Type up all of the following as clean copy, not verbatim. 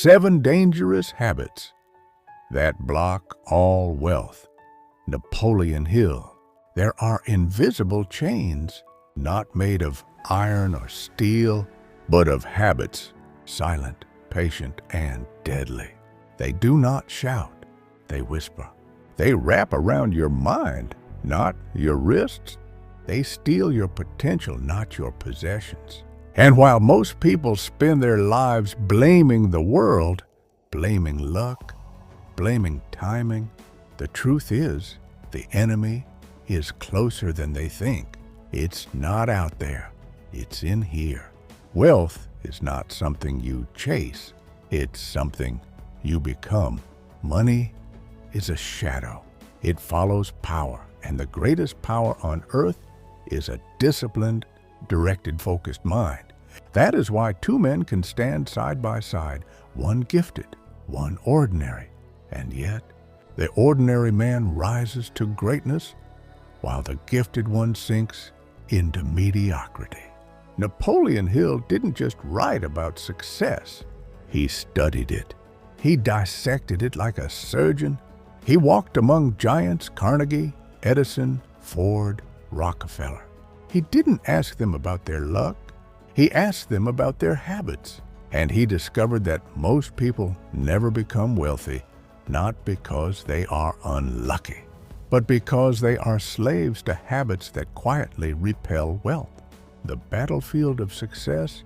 7 dangerous habits that block all wealth. Napoleon Hill. There are invisible chains, not made of iron or steel, but of habits, silent, patient, and deadly. They do not shout, they whisper. They wrap around your mind, not your wrists. They steal your potential, not your possessions. And while most people spend their lives blaming the world, blaming luck, blaming timing, the truth is, the enemy is closer than they think. It's not out there, it's in here. Wealth is not something you chase, it's something you become. Money is a shadow. It follows power, and the greatest power on earth is a disciplined, directed, focused mind. That is why 2 men can stand side by side, one gifted, one ordinary, and yet the ordinary man rises to greatness while the gifted one sinks into mediocrity. Napoleon Hill didn't just write about success, he studied it. He dissected it like a surgeon. He walked among giants, Carnegie, Edison, Ford, Rockefeller. He didn't ask them about their luck, he asked them about their habits. And he discovered that most people never become wealthy, not because they are unlucky, but because they are slaves to habits that quietly repel wealth. The battlefield of success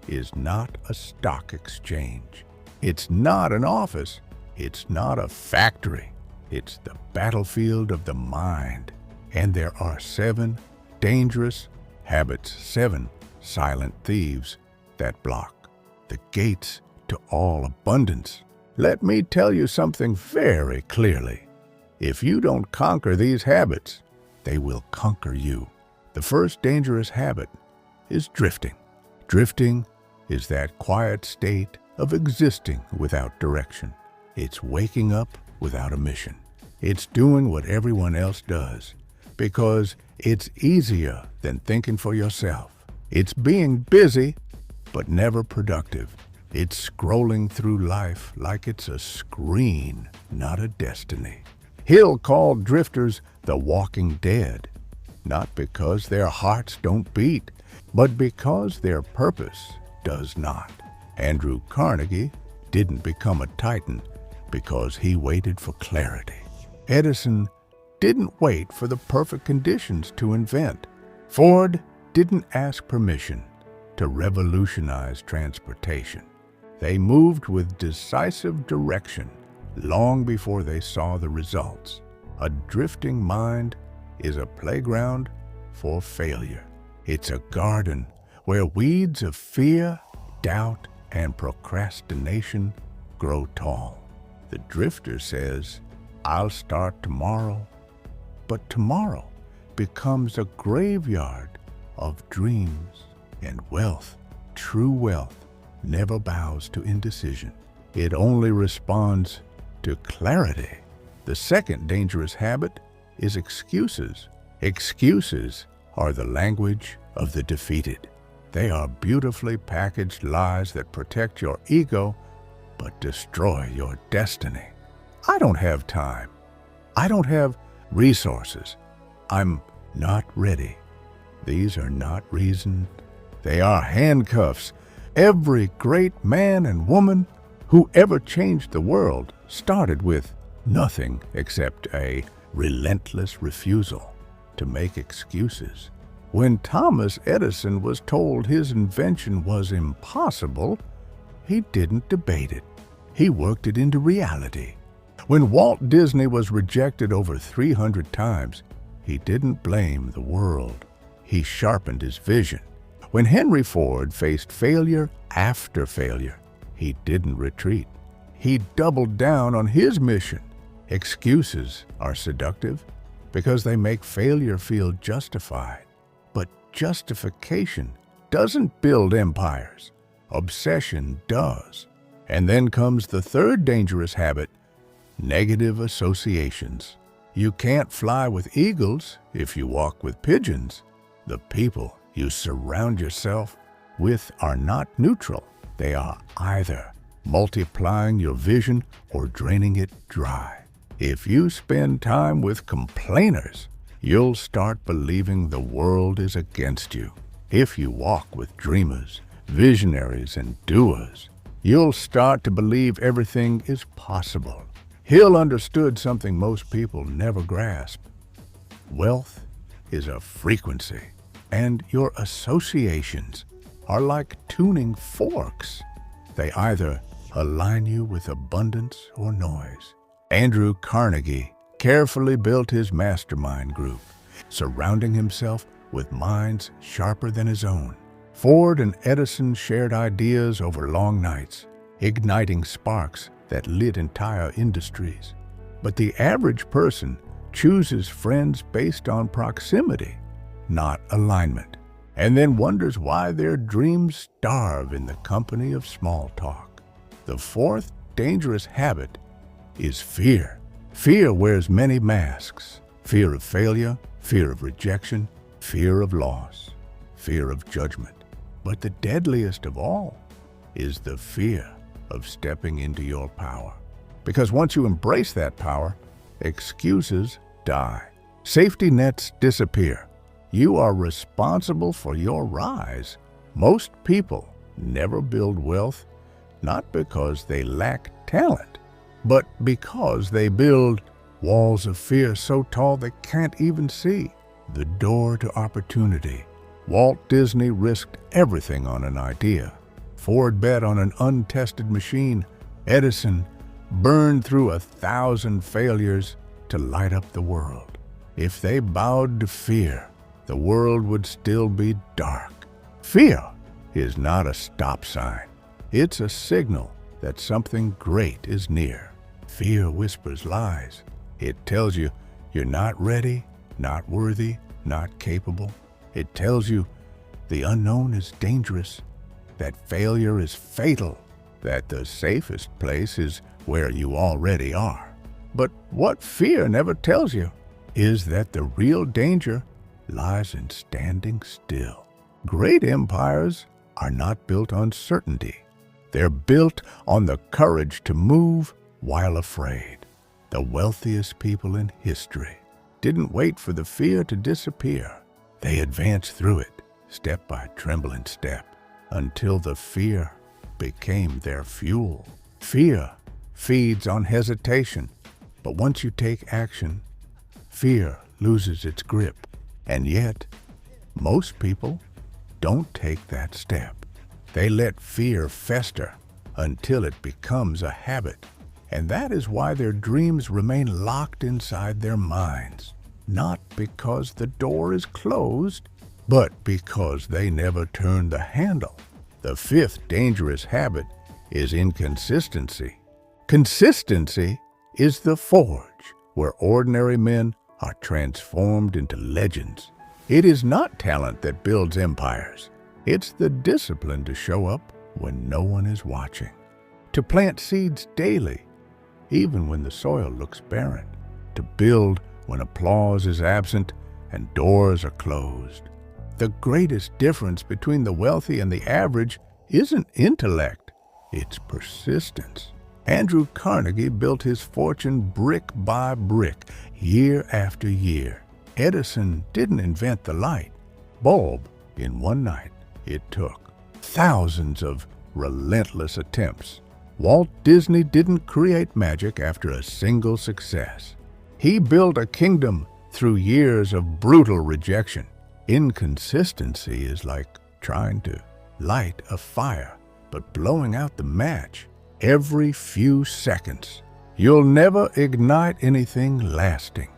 is not a stock exchange. It's not an office. It's not a factory. It's the battlefield of the mind. And there are 7 dangerous habits, 7 silent thieves that block the gates to all abundance. Let me tell you something very clearly. If you don't conquer these habits, they will conquer you. The first dangerous habit is drifting. Drifting is that quiet state of existing without direction. It's waking up without a mission. It's doing what everyone else does because it's easier than thinking for yourself. It's being busy but never productive. It's scrolling through life like it's a screen, not a destiny. Hill called drifters the walking dead, not because their hearts don't beat, but because their purpose does not. Andrew Carnegie didn't become a titan because he waited for clarity. Edison didn't wait for the perfect conditions to invent. Ford didn't ask permission to revolutionize transportation. They moved with decisive direction long before they saw the results. A drifting mind is a playground for failure. It's a garden where weeds of fear, doubt, and procrastination grow tall. The drifter says, "I'll start tomorrow," but tomorrow becomes a graveyard of dreams and wealth. True wealth never bows to indecision. It only responds to clarity. The second dangerous habit is excuses. Excuses are the language of the defeated. They are beautifully packaged lies that protect your ego but destroy your destiny. I don't have time. I don't have resources. I'm not ready. These are not reasons. They are handcuffs. Every great man and woman who ever changed the world started with nothing except a relentless refusal to make excuses. When Thomas Edison was told his invention was impossible, he didn't debate it. He worked it into reality. When Walt Disney was rejected over 300 times, he didn't blame the world. He sharpened his vision. When Henry Ford faced failure after failure, he didn't retreat. He doubled down on his mission. Excuses are seductive because they make failure feel justified. But justification doesn't build empires. Obsession does. And then comes the third dangerous habit, negative associations. You can't fly with eagles if you walk with pigeons. The people you surround yourself with are not neutral. They are either multiplying your vision or draining it dry. If you spend time with complainers, you'll start believing the world is against you. If you walk with dreamers, visionaries, and doers, you'll start to believe everything is possible. Hill understood something most people never grasp. Wealth is a frequency, and your associations are like tuning forks. They either align you with abundance or noise. Andrew Carnegie carefully built his mastermind group, surrounding himself with minds sharper than his own. Ford and Edison shared ideas over long nights, igniting sparks that lit entire industries. But the average person chooses friends based on proximity, not alignment, and then wonders why their dreams starve in the company of small talk. The fourth dangerous habit is fear. Fear wears many masks: fear of failure, fear of rejection, fear of loss, fear of judgment. But the deadliest of all is the fear of stepping into your power. Because once you embrace that power, excuses die. Safety nets disappear. You are responsible for your rise. Most people never build wealth, not because they lack talent, but because they build walls of fear so tall they can't even see the door to opportunity. Walt Disney risked everything on an idea. Ford bet on an untested machine. Edison burned through 1,000 failures to light up the world. If they bowed to fear, the world would still be dark. Fear is not a stop sign. It's a signal that something great is near. Fear whispers lies. It tells you you're not ready, not worthy, not capable. It tells you the unknown is dangerous, that failure is fatal, that the safest place is where you already are. But what fear never tells you is that the real danger lies in standing still. Great empires are not built on certainty. They're built on the courage to move while afraid. The wealthiest people in history didn't wait for the fear to disappear. They advanced through it, step by trembling step, until the fear became their fuel. Fear feeds on hesitation, but once you take action, fear loses its grip. And yet, most people don't take that step. They let fear fester until it becomes a habit. And that is why their dreams remain locked inside their minds. Not because the door is closed, but because they never turn the handle. The fifth dangerous habit is inconsistency. Consistency is the forge where ordinary men are transformed into legends. It is not talent that builds empires. It's the discipline to show up when no one is watching. To plant seeds daily, even when the soil looks barren. To build when applause is absent and doors are closed. The greatest difference between the wealthy and the average isn't intellect, it's persistence. Andrew Carnegie built his fortune brick by brick, year after year. Edison didn't invent the light bulb in one night. It took thousands of relentless attempts. Walt Disney didn't create magic after a single success. He built a kingdom through years of brutal rejection. Inconsistency is like trying to light a fire, but blowing out the match every few seconds. You'll never ignite anything lasting.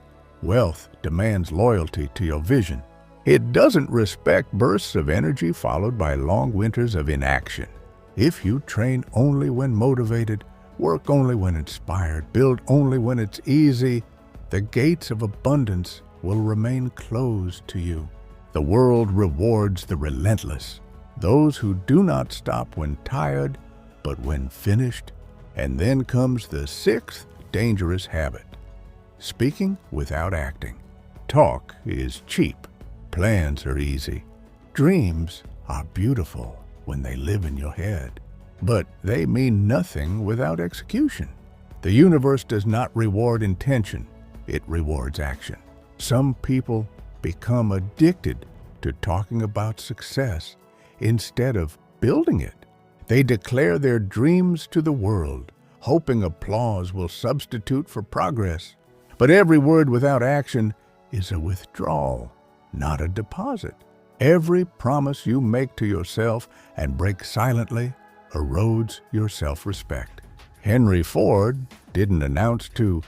Wealth demands loyalty to your vision. It doesn't respect bursts of energy followed by long winters of inaction. If you train only when motivated, work only when inspired, build only when it's easy, the gates of abundance will remain closed to you. The world rewards the relentless, those who do not stop when tired, but when finished. And then comes the sixth dangerous habit: speaking without acting. Talk is cheap. Plans are easy. Dreams are beautiful when they live in your head. but they mean nothing without execution. The universe does not reward intention, it rewards action. Some people become addicted to talking about success instead of building it. They declare their dreams to the world, hoping applause will substitute for progress. But every word without action is a withdrawal, not a deposit. Every promise you make to yourself and break silently erodes your self-respect. Henry Ford didn't announce to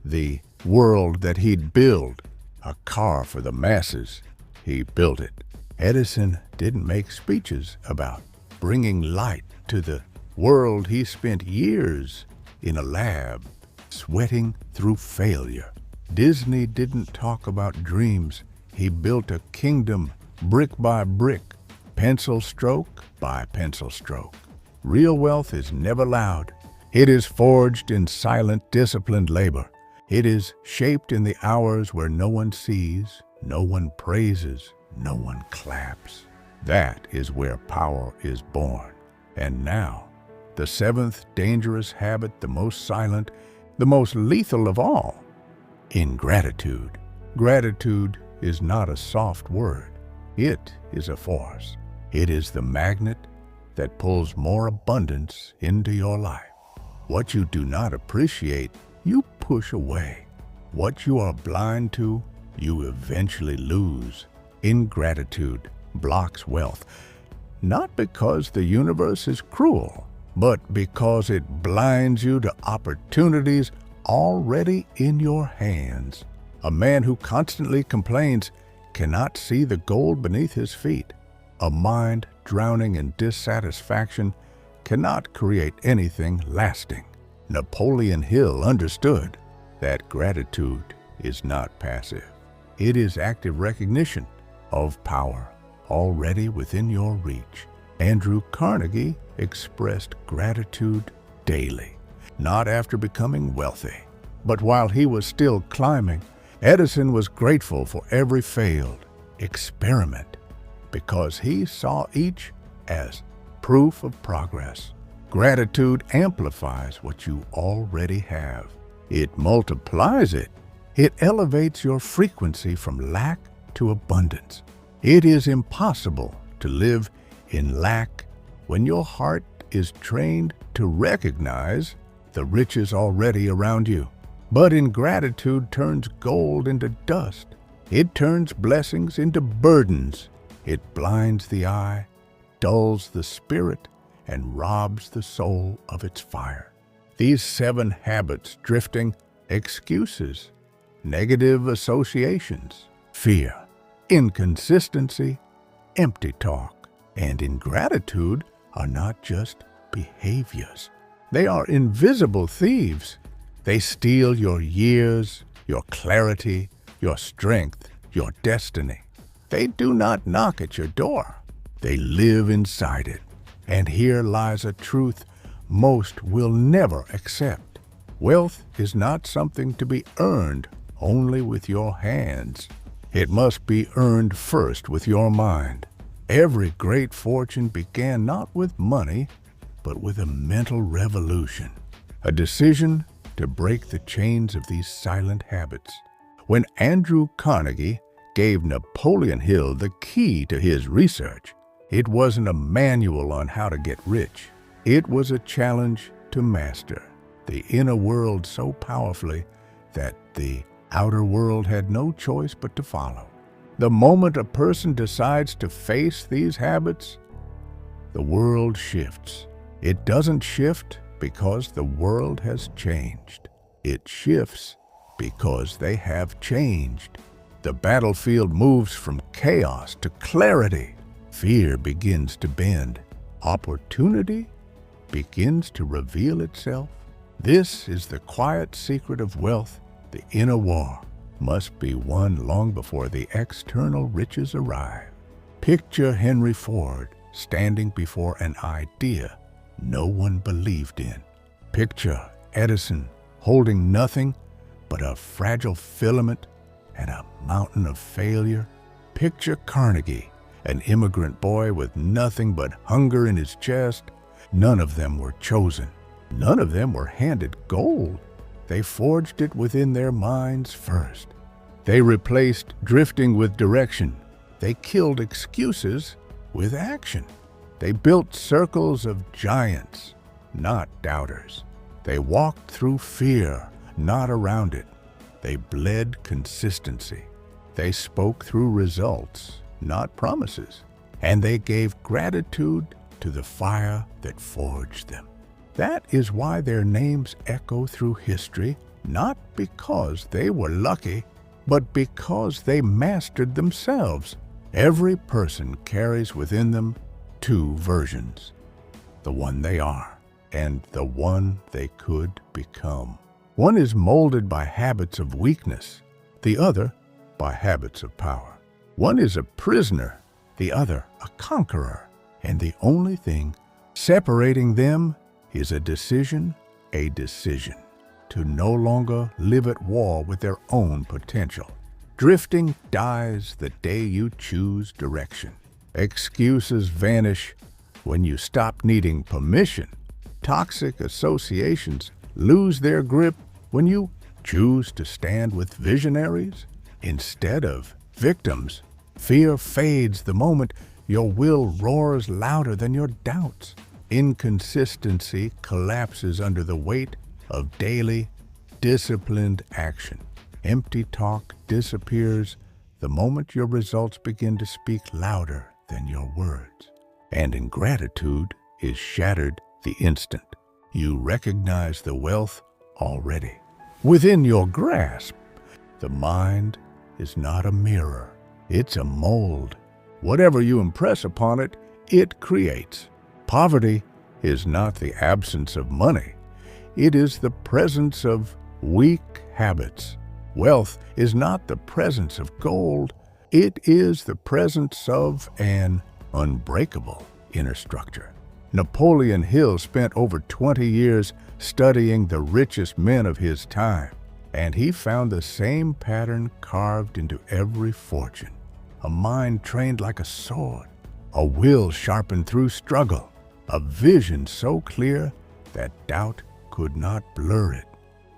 the world that he'd build a car for the masses. He built it. Edison didn't make speeches about bringing light to the world. He spent years in a lab, sweating through failure. Disney didn't talk about dreams. He built a kingdom brick by brick, pencil stroke by pencil stroke. Real wealth is never loud. It is forged in silent, disciplined labor. It is shaped in the hours where no one sees, no one praises, no one claps. That is where power is born. And now, the seventh dangerous habit, the most silent, the most lethal of all: ingratitude. Gratitude is not a soft word. It is a force. It is the magnet that pulls more abundance into your life. What you do not appreciate, you push away. What you are blind to, you eventually lose. Ingratitude blocks wealth, not because the universe is cruel, but because it blinds you to opportunities already in your hands. A man who constantly complains cannot see the gold beneath his feet. A mind drowning in dissatisfaction cannot create anything lasting. Napoleon Hill understood that gratitude is not passive. It is active recognition of power already within your reach. Andrew Carnegie expressed gratitude daily, not after becoming wealthy, but while he was still climbing. Edison was grateful for every failed experiment because he saw each as proof of progress. Gratitude amplifies what you already have. It multiplies it. It elevates your frequency from lack to abundance. It is impossible to live in lack when your heart is trained to recognize the riches already around you. But ingratitude turns gold into dust. It turns blessings into burdens. It blinds the eye, dulls the spirit, and robs the soul of its fire. These 7 habits: drifting, excuses, negative associations, fear, inconsistency, empty talk, and ingratitude are not just behaviors. They are invisible thieves. They steal your years, your clarity, your strength, your destiny. They do not knock at your door. They live inside it. And here lies a truth most will never accept. Wealth is not something to be earned only with your hands. It must be earned first with your mind. Every great fortune began not with money, but with a mental revolution, a decision to break the chains of these silent habits. When Andrew Carnegie gave Napoleon Hill the key to his research, it wasn't a manual on how to get rich. It was a challenge to master the inner world so powerfully that the outer world had no choice but to follow. The moment a person decides to face these habits, the world shifts. It doesn't shift because the world has changed. It shifts because they have changed. The battlefield moves from chaos to clarity. Fear begins to bend. Opportunity begins to reveal itself. This is the quiet secret of wealth. The inner war must be won long before the external riches arrive. Picture Henry Ford standing before an idea no one believed in. Picture Edison holding nothing but a fragile filament and a mountain of failure. Picture Carnegie, an immigrant boy with nothing but hunger in his chest, None of them were chosen. None of them were handed gold. They forged it within their minds first. They replaced drifting with direction. They killed excuses with action. They built circles of giants, not doubters. They walked through fear, not around it. They bled consistency. They spoke through results, not promises. And they gave gratitude to the fire that forged them. That is why their names echo through history, not because they were lucky, but because they mastered themselves. Every person carries within them two versions, the one they are and the one they could become. One is molded by habits of weakness, the other by habits of power. One is a prisoner, the other a conqueror, and the only thing separating them is a decision to no longer live at war with their own potential. Drifting dies the day you choose direction. Excuses vanish when you stop needing permission. Toxic associations lose their grip when you choose to stand with visionaries instead of victims. Fear fades the moment your will roars louder than your doubts. Inconsistency collapses under the weight of daily, disciplined action. Empty talk disappears the moment your results begin to speak louder than your words. And ingratitude is shattered the instant you recognize the wealth already within your grasp. The mind is not a mirror, it's a mold. Whatever you impress upon it, it creates. Poverty is not the absence of money, it is the presence of weak habits. Wealth is not the presence of gold, it is the presence of an unbreakable inner structure. Napoleon Hill spent over 20 years studying the richest men of his time, and he found the same pattern carved into every fortune. A mind trained like a sword, a will sharpened through struggle, a vision so clear that doubt could not blur it.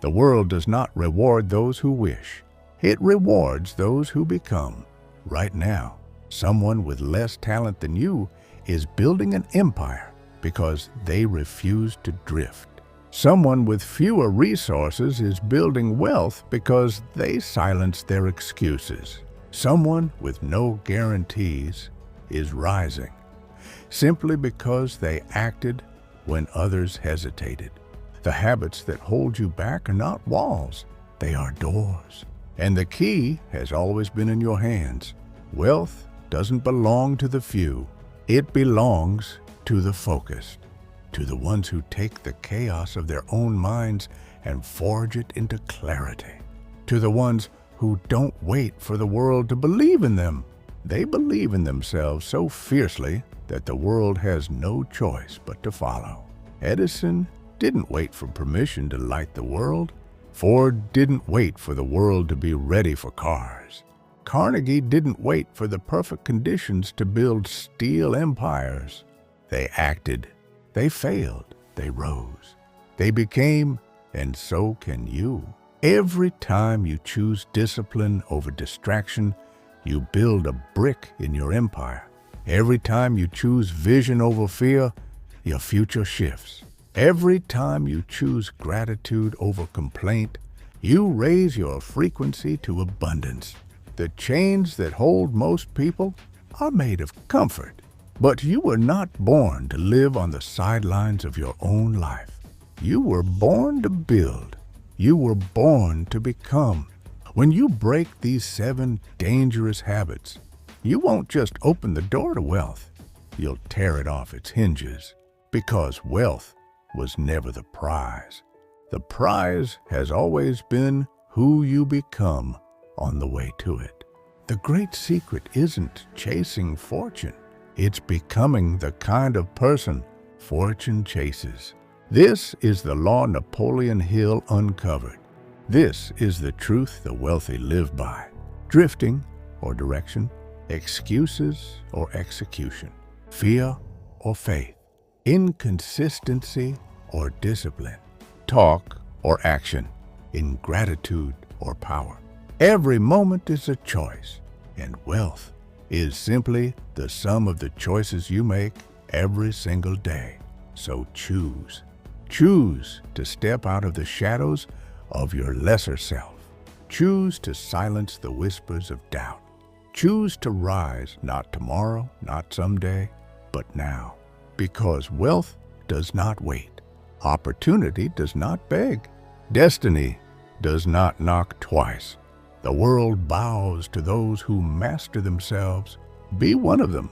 The world does not reward those who wish. It rewards those who become. Right now, someone with less talent than you is building an empire because they refuse to drift. Someone with fewer resources is building wealth because they silence their excuses. Someone with no guarantees is rising simply because they acted when others hesitated. The habits that hold you back are not walls, they are doors. And the key has always been in your hands. Wealth doesn't belong to the few, it belongs to the focused, to the ones who take the chaos of their own minds and forge it into clarity, to the ones who don't wait for the world to believe in them. They believe in themselves so fiercely that the world has no choice but to follow. Edison didn't wait for permission to light the world. Ford didn't wait for the world to be ready for cars. Carnegie didn't wait for the perfect conditions to build steel empires. They acted, they failed, they rose, they became, and so can you. Every time you choose discipline over distraction, you build a brick in your empire. Every time you choose vision over fear, your future shifts. Every time you choose gratitude over complaint, you raise your frequency to abundance. The chains that hold most people are made of comfort. But you were not born to live on the sidelines of your own life. You were born to build. You were born to become. When you break these 7 dangerous habits, you won't just open the door to wealth. You'll tear it off its hinges, because wealth was never the prize. The prize has always been who you become on the way to it. The great secret isn't chasing fortune. It's becoming the kind of person fortune chases. This is the law Napoleon Hill uncovered. This is the truth the wealthy live by. Drifting or direction, excuses or execution, fear or faith. inconsistency or discipline, talk or action, ingratitude or power. Every moment is a choice, and wealth is simply the sum of the choices you make every single day. So choose. Choose to step out of the shadows of your lesser self. Choose to silence the whispers of doubt. Choose to rise, not tomorrow, not someday, but now. Because wealth does not wait. Opportunity does not beg. Destiny does not knock twice. The world bows to those who master themselves. Be one of them.